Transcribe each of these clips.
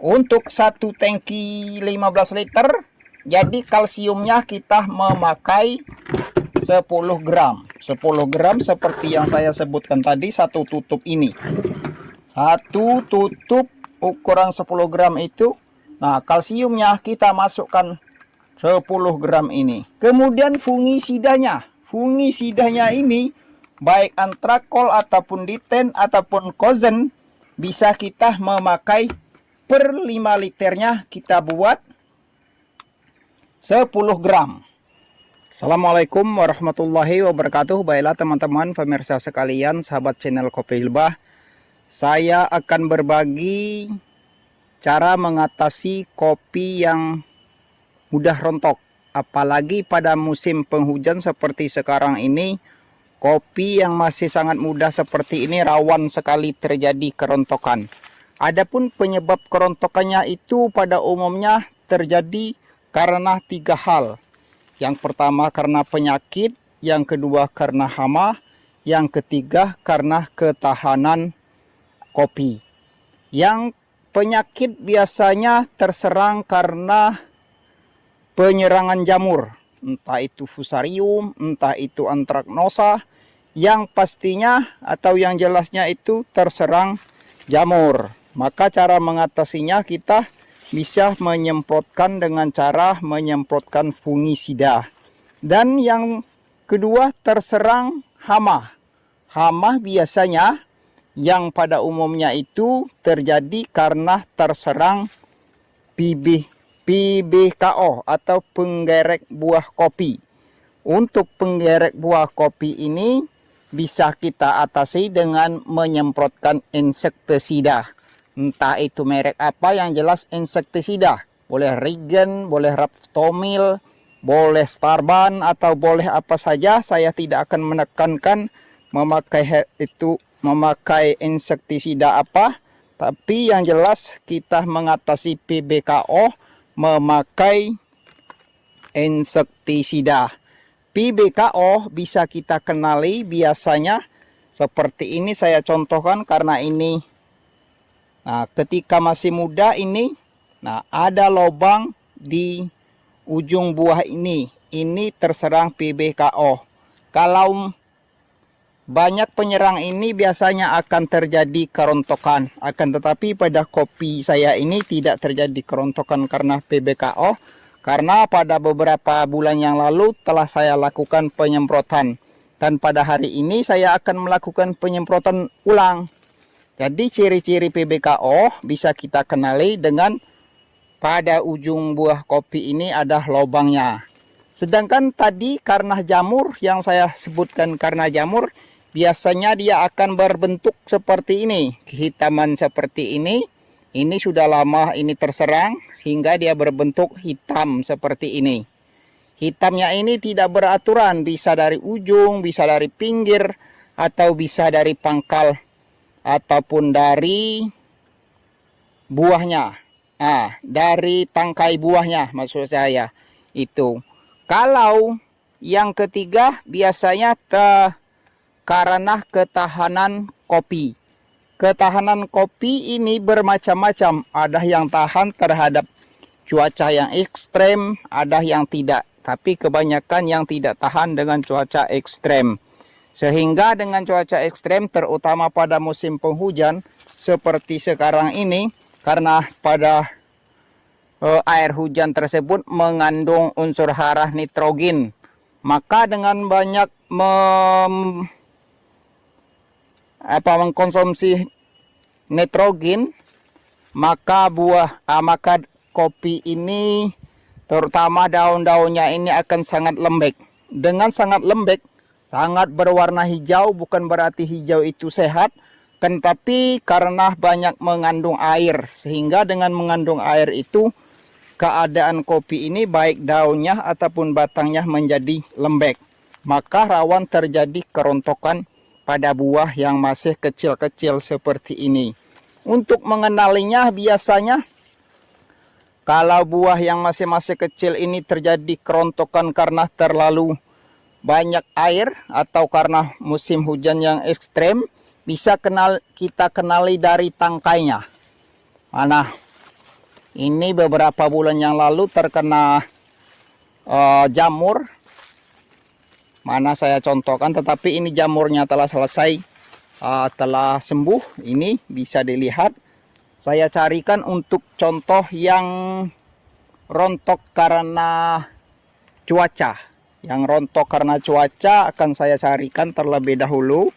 Untuk satu tangki 15 liter, jadi kalsiumnya kita memakai 10 gram. 10 gram seperti yang saya sebutkan tadi, satu tutup ini. Satu tutup ukuran 10 gram itu. Nah, kalsiumnya kita masukkan 10 gram ini. Kemudian fungisidanya. Fungisidanya ini baik antrakol ataupun diten ataupun kozen bisa kita memakai per 5 liternya kita buat 10 gram. Assalamualaikum warahmatullahi wabarakatuh. Baiklah teman-teman pemirsa sekalian, sahabat channel Kopi Hilbah, saya akan berbagi cara mengatasi kopi yang mudah rontok. Apalagi pada musim penghujan seperti sekarang ini, kopi yang masih sangat muda seperti ini rawan sekali terjadi kerontokan. Adapun penyebab kerontokannya itu pada umumnya terjadi karena 3 hal. Yang pertama karena penyakit, yang kedua karena hama, yang ketiga karena ketahanan kopi. Yang penyakit biasanya terserang karena penyerangan jamur, entah itu fusarium, entah itu antraknosa, yang pastinya atau yang jelasnya itu terserang jamur. Maka cara mengatasinya kita bisa menyemprotkan dengan cara menyemprotkan fungisida. Dan yang kedua terserang hama. Hama biasanya yang pada umumnya itu terjadi karena terserang PBKO atau penggerek buah kopi. Untuk penggerek buah kopi ini bisa kita atasi dengan menyemprotkan insektisida. Entah itu merek apa, yang jelas insektisida. Boleh Regen, boleh Raftomil, boleh Starban, atau boleh apa saja. Saya tidak akan menekankan memakai insektisida apa. Tapi yang jelas kita mengatasi PBKO memakai insektisida. PBKO bisa kita kenali biasanya seperti ini, saya contohkan karena ini. Nah, ketika masih muda ini, nah ada lubang di ujung buah ini terserang PBKO. Kalau banyak penyerang ini biasanya akan terjadi kerontokan. Akan tetapi pada kopi saya ini tidak terjadi kerontokan karena PBKO. Karena pada beberapa bulan yang lalu telah saya lakukan penyemprotan. Dan pada hari ini saya akan melakukan penyemprotan ulang. Jadi ciri-ciri PBKO bisa kita kenali dengan pada ujung buah kopi ini ada lubangnya. Sedangkan tadi karena jamur, yang saya sebutkan karena jamur, biasanya dia akan berbentuk seperti ini, kehitaman seperti ini. Ini sudah lama ini terserang sehingga dia berbentuk hitam seperti ini. Hitamnya ini tidak beraturan, bisa dari ujung, bisa dari pinggir, atau bisa dari pangkal ataupun dari buahnya. Dari tangkai buahnya maksud saya itu. Kalau yang ketiga biasanya karena ketahanan kopi. Ketahanan kopi ini bermacam-macam. Ada yang tahan terhadap cuaca yang ekstrem, ada yang tidak. Tapi kebanyakan yang tidak tahan dengan cuaca ekstrem. Sehingga dengan cuaca ekstrem terutama pada musim penghujan seperti sekarang ini, karena pada air hujan tersebut mengandung unsur hara nitrogen, maka dengan banyak mengkonsumsi nitrogen, maka maka kopi ini terutama daun-daunnya ini akan sangat lembek. Dengan sangat lembek, sangat berwarna hijau, bukan berarti hijau itu sehat, tetapi karena banyak mengandung air, sehingga dengan mengandung air itu keadaan kopi ini baik daunnya ataupun batangnya menjadi lembek, maka rawan terjadi kerontokan pada buah yang masih kecil-kecil seperti ini. Untuk mengenalinya biasanya kalau buah yang masih kecil ini terjadi kerontokan karena terlalu banyak air atau karena musim hujan yang ekstrem, bisa kita kenali dari tangkainya. Mana Ini beberapa bulan yang lalu terkena jamur. Mana saya contohkan, tetapi ini jamurnya telah selesai, telah sembuh. Ini bisa dilihat. Saya carikan untuk contoh yang rontok karena cuaca. Yang rontok karena cuaca akan saya carikan terlebih dahulu.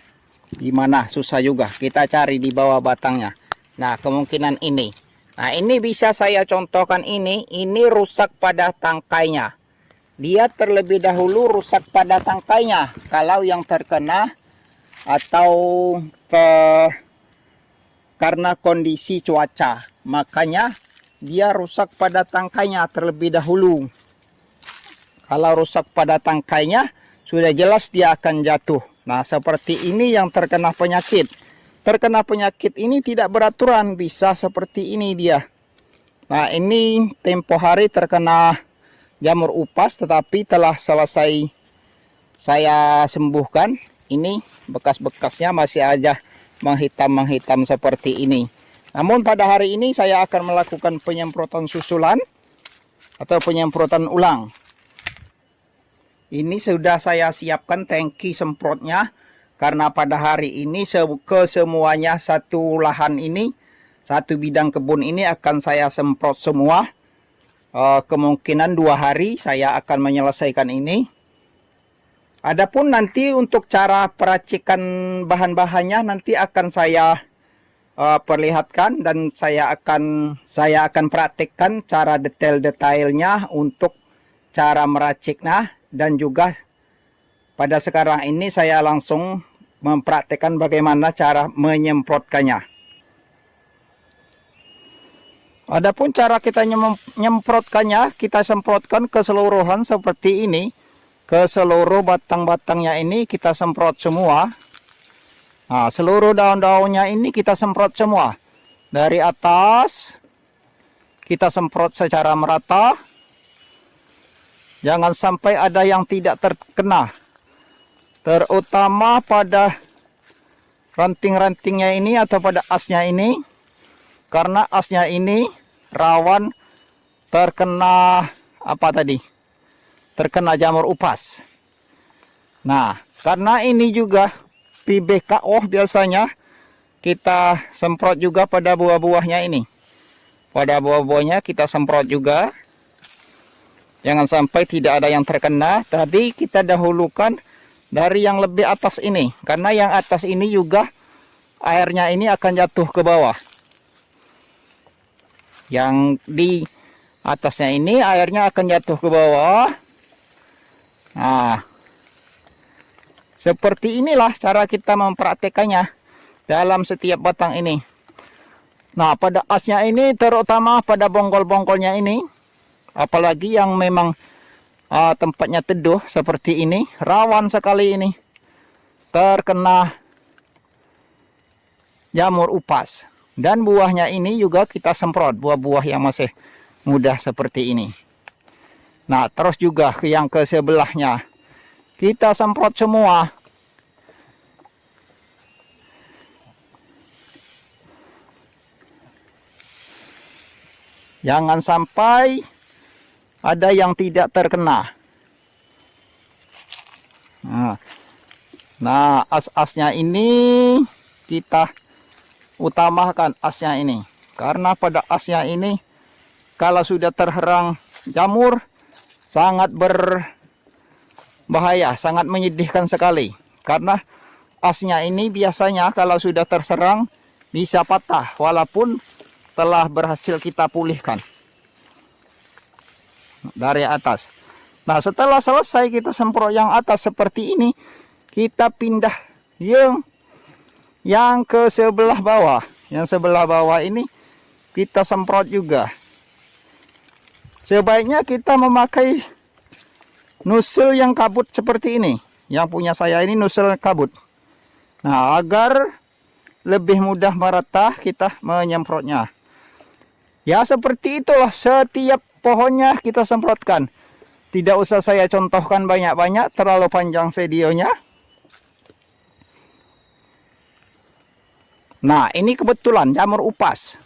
Gimana, susah juga kita cari di bawah batangnya. Nah, kemungkinan ini. Nah, ini bisa saya contohkan ini rusak pada tangkainya. Dia terlebih dahulu rusak pada tangkainya. Kalau yang terkena atau karena kondisi cuaca, makanya dia rusak pada tangkainya terlebih dahulu. Kalau rusak pada tangkainya, sudah jelas dia akan jatuh. Nah, seperti ini yang terkena penyakit. Terkena penyakit ini tidak beraturan, bisa seperti ini dia. Nah, ini tempo hari terkena jamur upas, tetapi telah selesai saya sembuhkan. Ini bekas-bekasnya masih aja menghitam seperti ini. Namun pada hari ini saya akan melakukan penyemprotan susulan atau penyemprotan ulang. Ini sudah saya siapkan tangki semprotnya. Karena pada hari ini semuanya satu lahan ini, satu bidang kebun ini akan saya semprot semua. Kemungkinan 2 hari saya akan menyelesaikan ini. Adapun nanti untuk cara peracikan bahan-bahannya nanti akan saya perlihatkan, dan saya akan praktekkan cara detail-detailnya untuk cara meraciknya. Dan juga pada sekarang ini saya langsung mempraktekkan bagaimana cara menyemprotkannya. Adapun cara kita menyemprotkannya, kita semprotkan keseluruhan seperti ini. Ke seluruh batang-batangnya ini kita semprot semua. Nah, seluruh daun-daunnya ini kita semprot semua. Dari atas kita semprot secara merata. Jangan sampai ada yang tidak terkena. Terutama pada ranting-rantingnya ini atau pada asnya ini. Karena asnya ini rawan terkena terkena jamur upas. Nah, karena ini juga PBKO biasanya kita semprot juga pada buah-buahnya ini. Pada buah-buahnya kita semprot juga. Jangan sampai tidak ada yang terkena. Tadi kita dahulukan dari yang lebih atas ini. Karena yang atas ini juga airnya ini akan jatuh ke bawah. Yang di atasnya ini airnya akan jatuh ke bawah. Nah, seperti inilah cara kita mempraktekannya dalam setiap batang ini. Nah, pada asnya ini terutama pada bonggol-bonggolnya ini. Apalagi yang memang tempatnya teduh seperti ini, rawan sekali ini terkena jamur upas. Dan buahnya ini juga kita semprot, buah-buah yang masih muda seperti ini. Nah, terus juga yang ke sebelahnya kita semprot semua. Jangan sampai ada yang tidak terkena. Nah, as-asnya ini kita utamakan, asnya ini. Karena pada asnya ini kalau sudah terserang jamur sangat berbahaya, sangat menyedihkan sekali. Karena asnya ini biasanya kalau sudah terserang bisa patah walaupun telah berhasil kita pulihkan dari atas. Nah, setelah selesai kita semprot yang atas seperti ini, kita pindah yang ke sebelah bawah. Yang sebelah bawah ini kita semprot juga. Sebaiknya kita memakai nusul yang kabut seperti ini. Yang punya saya ini nusul kabut. Nah, agar lebih mudah merata kita menyemprotnya. Ya, seperti itulah setiap pohonnya kita semprotkan. Tidak usah saya contohkan banyak-banyak, terlalu panjang videonya. Nah, ini kebetulan jamur upas.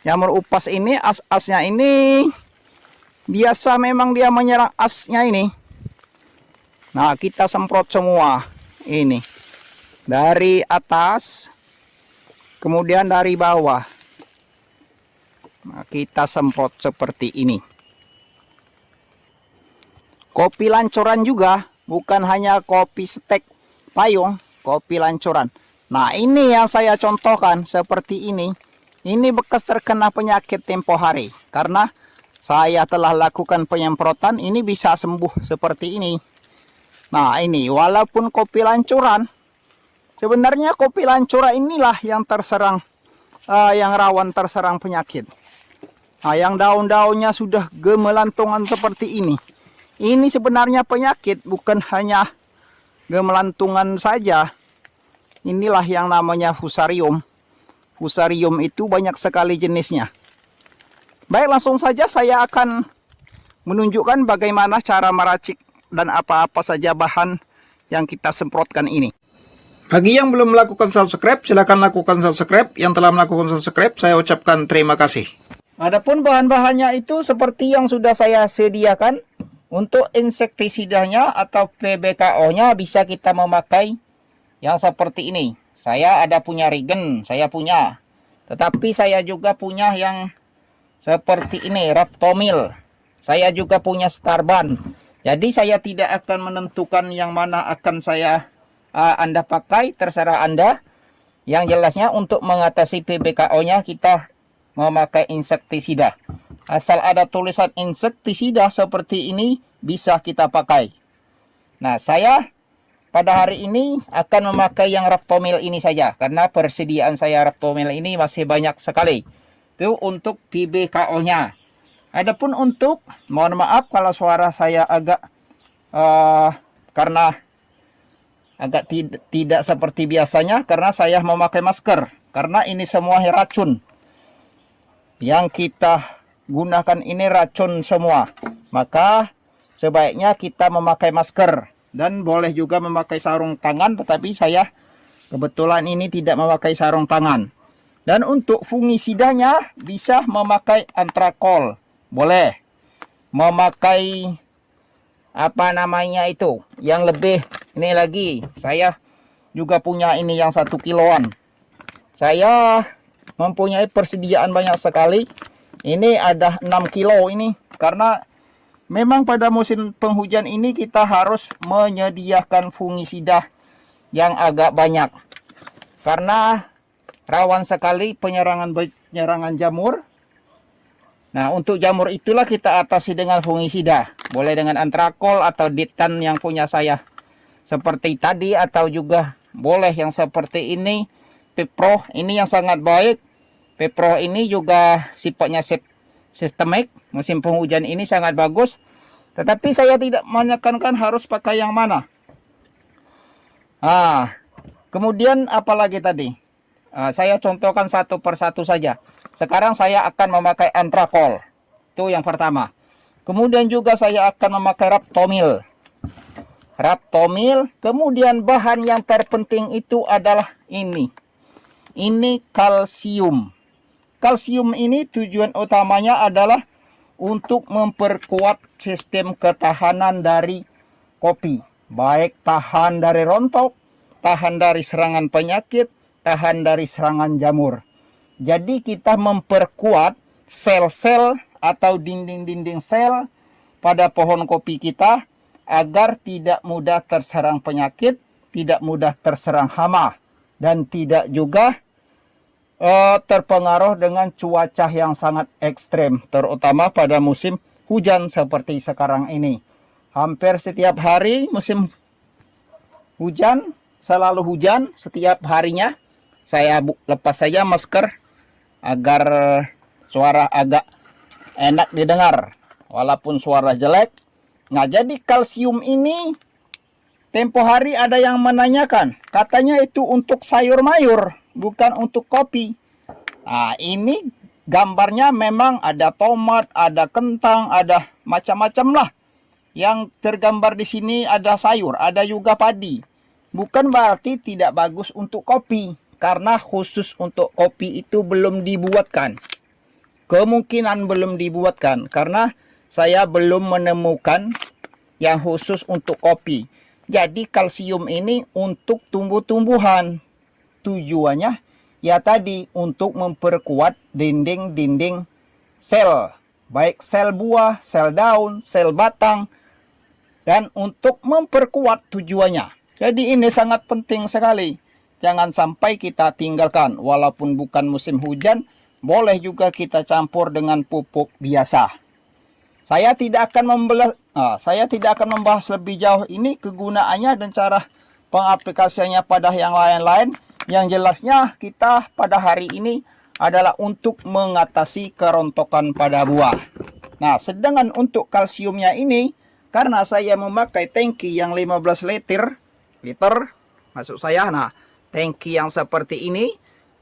Jamur upas ini as-asnya ini biasa memang dia menyerang asnya ini. Nah, kita semprot semua ini. Dari atas, kemudian dari bawah. Nah, kita semprot seperti ini. Kopi lancuran juga, bukan hanya kopi stek payung, kopi lancuran. Nah, ini yang saya contohkan seperti ini. Ini bekas terkena penyakit tempo hari. Karena saya telah lakukan penyemprotan, ini bisa sembuh seperti ini. Nah, ini walaupun kopi lancuran, sebenarnya kopi lancuran inilah yang terserang, yang rawan terserang penyakit. Nah, yang daun-daunnya sudah gemelantungan seperti ini. Ini sebenarnya penyakit, bukan hanya gemelantungan saja. Inilah yang namanya fusarium. Fusarium itu banyak sekali jenisnya. Baik, langsung saja saya akan menunjukkan bagaimana cara meracik dan apa-apa saja bahan yang kita semprotkan ini. Bagi yang belum melakukan subscribe, silakan lakukan subscribe. Yang telah melakukan subscribe, saya ucapkan terima kasih. Adapun bahan-bahannya itu seperti yang sudah saya sediakan. Untuk insektisidanya atau PBKO-nya bisa kita memakai yang seperti ini. Saya ada punya Regen, saya punya. Tetapi saya juga punya yang seperti ini, Raptomil. Saya juga punya Starban. Jadi saya tidak akan menentukan yang mana akan Anda pakai, terserah Anda. Yang jelasnya untuk mengatasi PBKO-nya kita memakai insektisida. Asal ada tulisan insektisida seperti ini bisa kita pakai. Nah, saya pada hari ini akan memakai yang Raptomil ini saja, karena persediaan saya Raptomil ini masih banyak sekali. Itu untuk PBKO-nya. Adapun untuk, mohon maaf kalau suara saya agak karena agak tidak seperti biasanya, karena saya memakai masker. Karena ini semua racun. Yang kita gunakan ini racun semua. Maka sebaiknya kita memakai masker. Dan boleh juga memakai sarung tangan, tetapi saya kebetulan ini tidak memakai sarung tangan. Dan untuk fungisidanya bisa memakai antrakol. Boleh. Memakai apa namanya itu, yang lebih ini lagi. Saya juga punya ini yang 1 kiloan. Saya mempunyai persediaan banyak sekali. Ini ada 6 kilo ini. Karena memang pada musim penghujan ini kita harus menyediakan fungisida yang agak banyak. Karena rawan sekali penyerangan jamur. Nah, untuk jamur itulah kita atasi dengan fungisida. Boleh dengan antrakol atau ditan yang punya saya seperti tadi, atau juga boleh yang seperti ini, Pepro. Ini yang sangat baik. Pepro ini juga sifatnya sistemik. Musim penghujan ini sangat bagus. Tetapi saya tidak menekankan harus pakai yang mana. Kemudian apalagi tadi? Saya contohkan satu persatu saja. Sekarang saya akan memakai antrakol. Itu yang pertama. Kemudian juga saya akan memakai Raptomil. Raptomil. Kemudian bahan yang terpenting itu adalah ini. Ini kalsium. Kalsium ini tujuan utamanya adalah untuk memperkuat sistem ketahanan dari kopi. Baik tahan dari rontok, tahan dari serangan penyakit, tahan dari serangan jamur. Jadi kita memperkuat sel-sel atau dinding-dinding sel pada pohon kopi kita agar tidak mudah terserang penyakit, tidak mudah terserang hama, dan tidak juga terpengaruh dengan cuaca yang sangat ekstrem, terutama pada musim hujan seperti sekarang ini. Hampir setiap hari musim hujan, selalu hujan setiap harinya. Saya lepas saja masker agar suara agak enak didengar walaupun suara jelek. Nah, jadi kalsium ini tempo hari ada yang menanyakan, katanya itu untuk sayur mayur, bukan untuk kopi. Nah, ini gambarnya memang ada tomat, ada kentang, ada macam-macam lah. Yang tergambar di sini ada sayur, ada juga padi. Bukan berarti tidak bagus untuk kopi, karena khusus untuk kopi itu belum dibuatkan. kemungkinan belum dibuatkan karena saya belum menemukan yang khusus untuk kopi. Jadi kalsium ini untuk tumbuh-tumbuhan. Tujuannya ya tadi untuk memperkuat dinding-dinding sel, baik sel buah, sel daun, sel batang, dan untuk memperkuat tujuannya. Jadi ini sangat penting sekali. Jangan sampai kita tinggalkan. Walaupun bukan musim hujan, boleh juga kita campur dengan pupuk biasa. Saya tidak akan membahas lebih jauh ini kegunaannya dan cara pengaplikasiannya pada yang lain-lain. Yang jelasnya kita pada hari ini adalah untuk mengatasi kerontokan pada buah. Nah, sedangkan untuk kalsiumnya ini, karena saya memakai tangki yang 15 liter maksud saya, nah tangki yang seperti ini,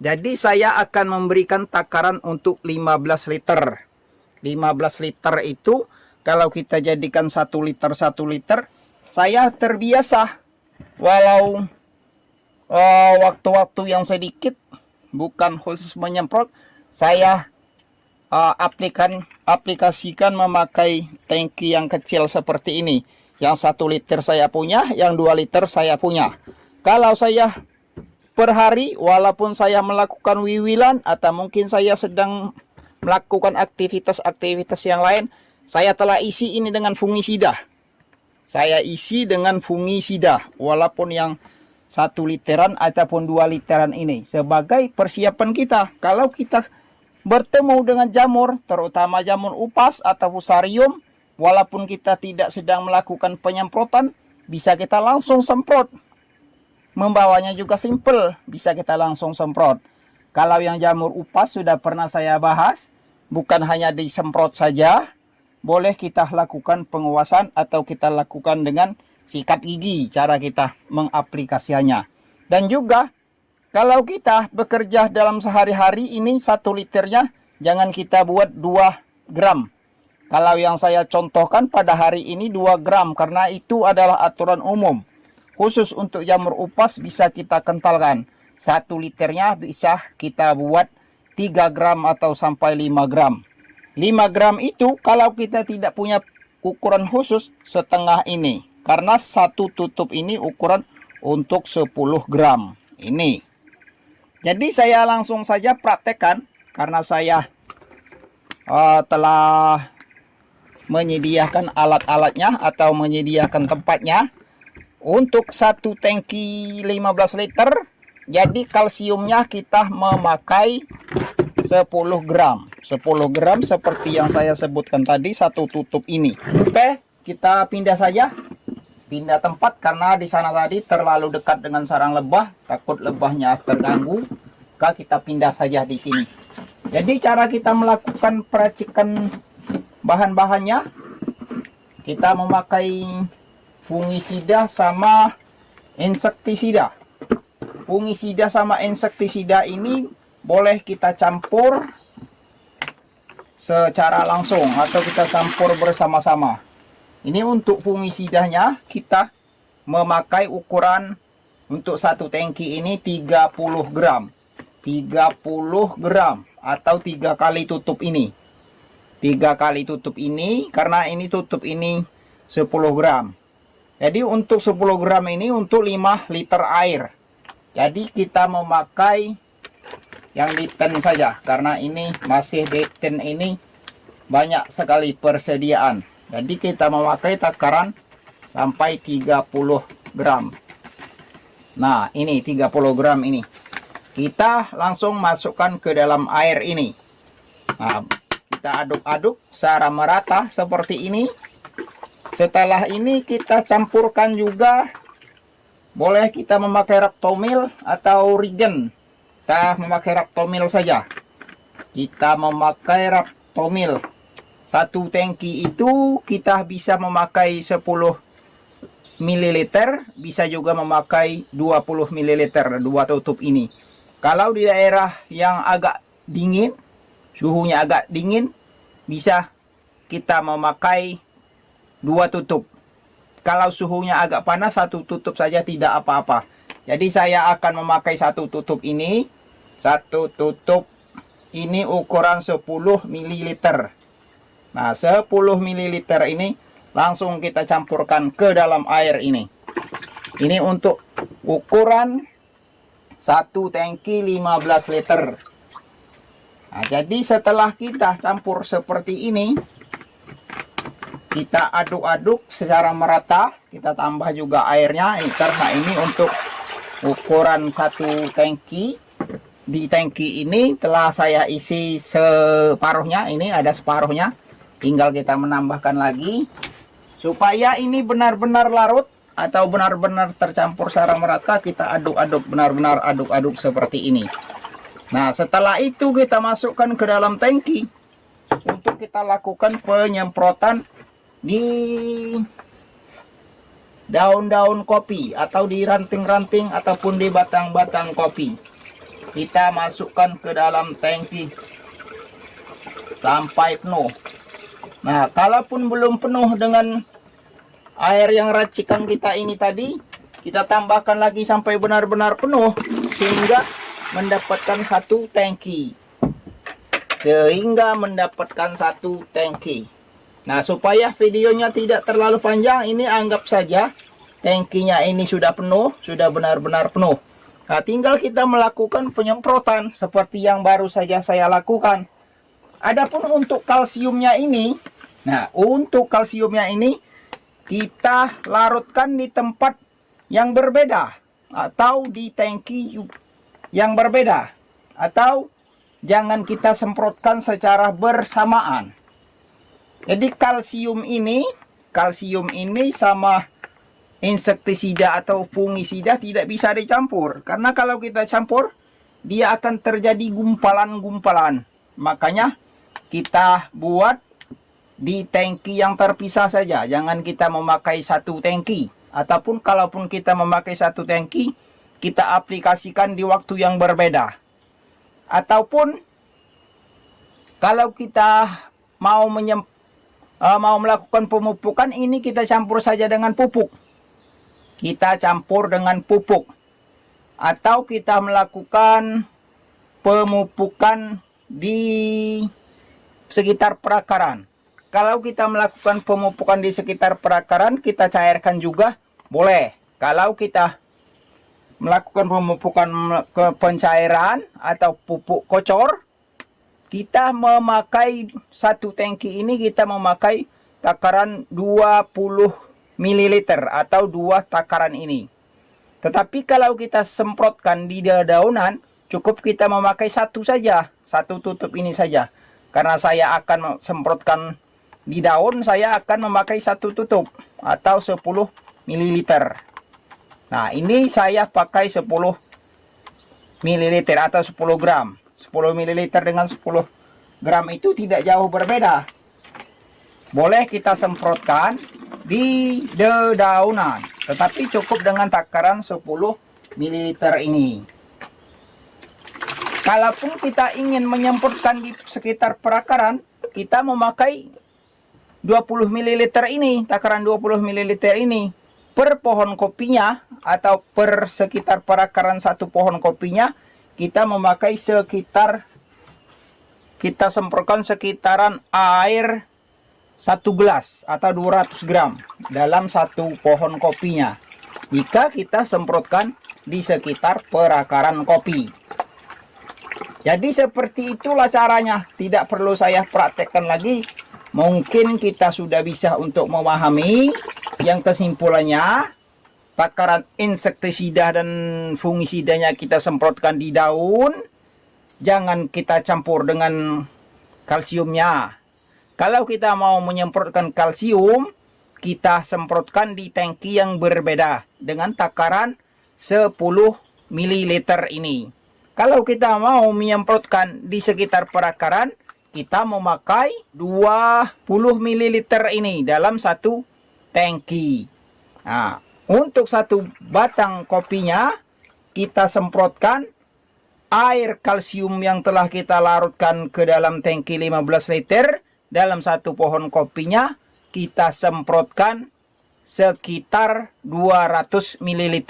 jadi saya akan memberikan takaran untuk 15 liter. 15 liter itu kalau kita jadikan 1 liter, saya terbiasa walau waktu-waktu yang sedikit, bukan khusus menyemprot, saya aplikasikan memakai tangki yang kecil seperti ini. Yang 1 liter saya punya, yang 2 liter saya punya. Kalau saya per hari, walaupun saya melakukan wiwilan atau mungkin saya sedang melakukan aktivitas-aktivitas yang lain, saya telah isi ini dengan fungisida. Saya isi dengan fungisida, walaupun yang 1 literan ataupun 2 literan ini, sebagai persiapan kita. Kalau kita bertemu dengan jamur, terutama jamur upas atau fusarium, walaupun kita tidak sedang melakukan penyemprotan, bisa kita langsung semprot. Membawanya juga simple, bisa kita langsung semprot. Kalau yang jamur upas sudah pernah saya bahas, bukan hanya disemprot saja, boleh kita lakukan penguasaan atau kita lakukan dengan sikat gigi, cara kita mengaplikasikannya. Dan juga kalau kita bekerja dalam sehari-hari ini, 1 liternya jangan kita buat 2 gram. Kalau yang saya contohkan pada hari ini 2 gram, karena itu adalah aturan umum. Khusus untuk jamur upas bisa kita kentalkan. 1 liternya bisa kita buat 3 gram atau sampai 5 gram. 5 gram itu kalau kita tidak punya ukuran khusus, setengah ini. Karena 1 tutup ini ukuran untuk 10 gram. Ini. Jadi saya langsung saja praktekkan. Karena saya telah menyediakan alat-alatnya atau menyediakan tempatnya. Untuk 1 tangki 15 liter, jadi kalsiumnya kita memakai 10 gram. 10 gram seperti yang saya sebutkan tadi, 1 tutup ini. Oke, kita pindah saja. Pindah tempat karena di sana tadi terlalu dekat dengan sarang lebah, takut lebahnya terganggu. Maka kita pindah saja di sini. Jadi cara kita melakukan peracikan bahan-bahannya, kita memakai fungisida sama insektisida. Fungisida sama insektisida ini boleh kita campur secara langsung atau kita campur bersama-sama. Ini untuk fungisidanya kita memakai ukuran untuk 1 tangki ini 30 gram. 30 gram atau 3 kali tutup ini. 3 kali tutup ini karena ini tutup ini 10 gram. Jadi untuk 10 gram ini untuk 5 liter air. Jadi kita memakai yang di tin saja. Karena ini masih di tin ini banyak sekali persediaan. Jadi kita memakai takaran sampai 30 gram. Nah ini 30 gram ini. Kita langsung masukkan ke dalam air ini. Nah, kita aduk-aduk secara merata seperti ini. Setelah ini kita campurkan juga, boleh kita memakai Raptomil atau Regen. Kita memakai Raptomil saja. Kita memakai Raptomil. 1 tangki itu kita bisa memakai 10 ml, bisa juga memakai 20 ml, 2 tutup ini. Kalau di daerah yang agak dingin, suhunya agak dingin, bisa kita memakai 2 tutup. Kalau suhunya agak panas, 1 tutup saja tidak apa-apa. Jadi saya akan memakai 1 tutup ini, 1 tutup Ini ukuran 10 ml. Nah, 10 ml ini langsung kita campurkan ke dalam air ini. Ini untuk ukuran 1 tangki 15 liter. Nah, jadi setelah kita campur seperti ini, kita aduk-aduk secara merata. Kita tambah juga airnya, karena ini untuk ukuran 1 tangki. Di tangki ini telah saya isi separuhnya, ini ada separuhnya, tinggal kita menambahkan lagi supaya ini benar-benar larut atau benar-benar tercampur secara merata. Kita aduk-aduk, benar-benar aduk-aduk seperti ini. Nah, setelah itu kita masukkan ke dalam tangki untuk kita lakukan penyemprotan di daun-daun kopi atau di ranting-ranting ataupun di batang-batang kopi. Kita masukkan ke dalam tangki sampai penuh. Nah, kalaupun belum penuh dengan air yang racikan kita ini tadi, kita tambahkan lagi sampai benar-benar penuh sehingga mendapatkan 1 tangki. Nah, supaya videonya tidak terlalu panjang, ini anggap saja tangkinya ini sudah penuh, sudah benar-benar penuh. Nah, tinggal kita melakukan penyemprotan seperti yang baru saja saya lakukan. Adapun untuk kalsiumnya ini, kita larutkan di tempat yang berbeda atau di tangki yang berbeda, atau jangan kita semprotkan secara bersamaan. Jadi kalsium ini sama insektisida atau fungisida tidak bisa dicampur, karena kalau kita campur dia akan terjadi gumpalan-gumpalan. Makanya kita buat di tangki yang terpisah saja, jangan kita memakai 1 tangki, ataupun kalaupun kita memakai 1 tangki, kita aplikasikan di waktu yang berbeda. Ataupun kalau kita mau melakukan pemupukan, ini kita campur saja dengan pupuk. Atau kita melakukan pemupukan di sekitar perakaran. Kalau kita melakukan pemupukan di sekitar perakaran, kita cairkan juga boleh. Kalau kita melakukan pemupukan ke pencairan atau pupuk kocor, kita memakai 1 tangki ini, kita memakai takaran 20 ml atau 2 takaran ini. Tetapi kalau kita semprotkan di daunan, cukup kita memakai 1 saja, 1 tutup ini saja. Karena saya akan semprotkan di daun, saya akan memakai 1 tutup atau 10 ml. Nah, ini saya pakai 10 ml atau 10 gram. 10 ml dengan 10 gram itu tidak jauh berbeda. Boleh kita semprotkan di dedaunan, tetapi cukup dengan takaran 10 ml ini. Kalaupun kita ingin menyemprotkan di sekitar perakaran, kita memakai 20 ml ini, takaran 20 ml ini per pohon kopinya, atau per sekitar perakaran 1 pohon kopinya, kita memakai sekitar, kita semprotkan sekitaran air 1 gelas atau 200 gram dalam 1 pohon kopinya, jika kita semprotkan di sekitar perakaran kopi. Jadi seperti itulah caranya, tidak perlu saya praktekkan lagi. Mungkin kita sudah bisa untuk memahami. Yang kesimpulannya, takaran insektisida dan fungisidanya kita semprotkan di daun, jangan kita campur dengan kalsiumnya. Kalau kita mau menyemprotkan kalsium, kita semprotkan di tangki yang berbeda dengan takaran 10 ml ini. Kalau kita mau menyemprotkan di sekitar perakaran, kita memakai 20 ml ini dalam 1 tangki. Nah, untuk 1 batang kopinya, kita semprotkan air kalsium yang telah kita larutkan ke dalam tangki 15 liter. Dalam 1 pohon kopinya, kita semprotkan sekitar 200 ml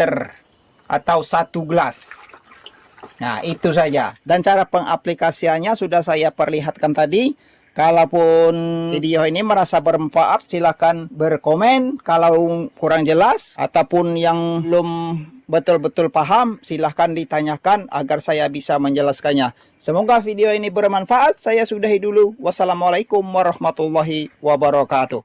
atau 1 gelas. Nah, itu saja. Dan cara pengaplikasiannya sudah saya perlihatkan tadi. Kalaupun video ini merasa bermanfaat, silakan berkomen. Kalau kurang jelas ataupun yang belum betul-betul paham, silahkan ditanyakan agar saya bisa menjelaskannya. Semoga video ini bermanfaat. Saya sudahi dulu. Wassalamualaikum warahmatullahi wabarakatuh.